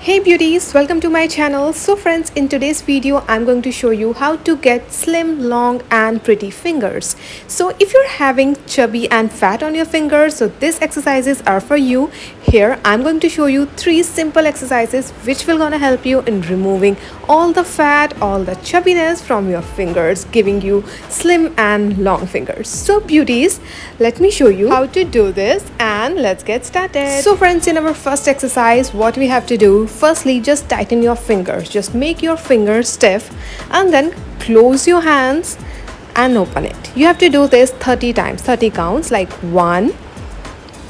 Hey beauties, welcome to my channel. So friends, in today's video I'm going to show you how to get slim, long and pretty fingers. So if you're having chubby and fat on your fingers, so these exercises are for you. Here I'm going to show you 3 simple exercises which will gonna help you in removing all the fat, all the chubbiness from your fingers, giving you slim and long fingers. So beauties, let me show you how to do this and let's get started. So friends, in our first exercise, what we have to do, firstly just tighten your fingers, just make your fingers stiff and then close your hands and open it. You have to do this 30 times, 30 counts, like 1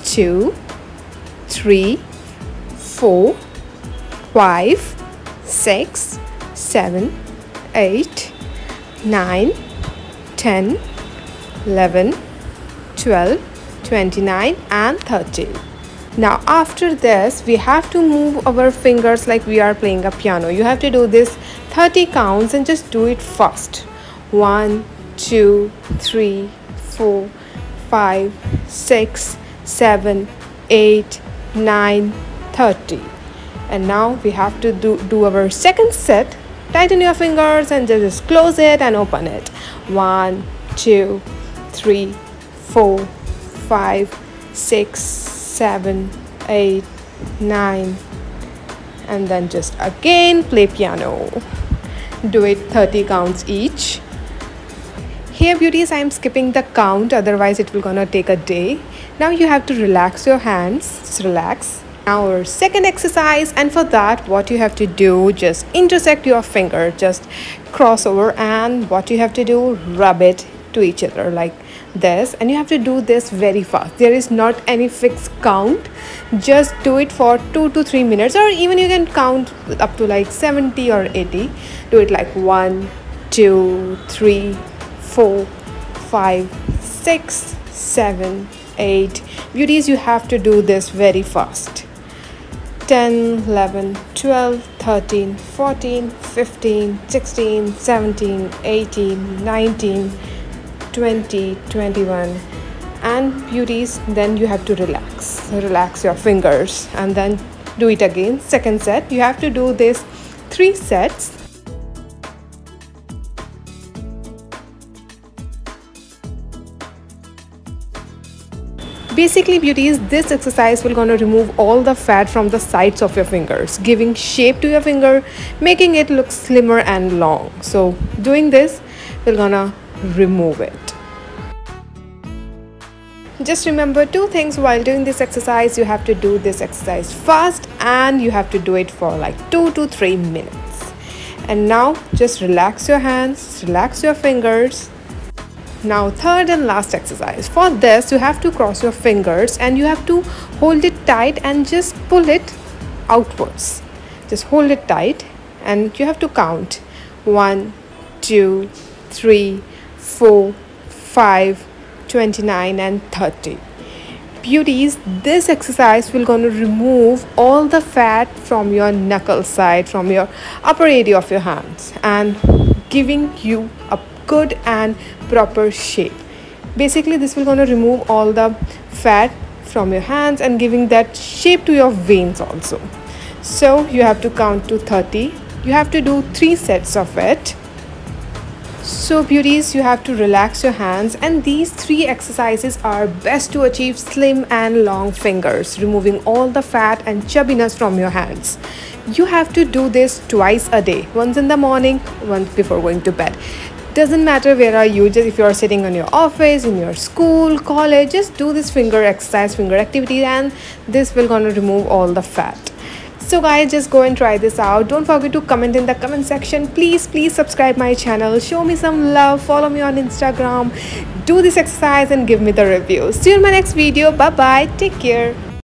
2 3 4 5 6 7 8 9 10 11 12 29 and 30. Now after this we have to move our fingers like we are playing a piano. You have to do this 30 counts and just do it fast. 1 2 3 4 5 6 7 8 9 30. And now we have to do our second set. Tighten your fingers and just close it and open it. 1 2 3 4 5 6 7 8 9 and then just again play piano. Do it 30 counts each. Here beauties, I am skipping the count, otherwise it will gonna take a day. Now you have to relax your hands. Just relax. Now our second exercise, and for that what you have to do, just intersect your finger, just cross over, and what you have to do, rub it to each other like this, and you have to do this very fast. There is not any fixed count, just do it for 2 to 3 minutes, or even you can count up to like 70 or 80. Do it like 1 2 3 4 5 6 7 8. Beauties, you have to do this very fast. 10 11 12 13 14 15 16 17 18 19 20 21. And beauties, then you have to relax your fingers and then do it again. Second set, you have to do this 3 sets. Basically beauties, this exercise will gonna remove all the fat from the sides of your fingers, giving shape to your finger, making it look slimmer and long. So doing this will gonna remove it. Just remember 2 things while doing this exercise. You have to do this exercise fast and you have to do it for like 2 to 3 minutes. And now just relax your hands, relax your fingers. Now third and last exercise. For this you have to cross your fingers and you have to hold it tight and just pull it outwards. Just hold it tight and you have to count 1 2 3 4 5 29 and 30. Beauties, this exercise will gonna remove all the fat from your knuckle side, from your upper area of your hands, and giving you a good and proper shape. Basically this will gonna remove all the fat from your hands and giving that shape to your veins also. So you have to count to 30. You have to do 3 sets of it. So beauties, you have to relax your hands, and these 3 exercises are best to achieve slim and long fingers, removing all the fat and chubbiness from your hands. You have to do this twice a day, once in the morning, once before going to bed. Doesn't matter where are you, just if you are sitting on your office, in your school, college, just do this finger exercise, finger activity, and this will gonna remove all the fat. So guys, just go and try this out. Don't forget to comment in the comment section. Please subscribe my channel, show me some love, follow me on Instagram, do this exercise and give me the review. See you in my next video. Bye bye, take care.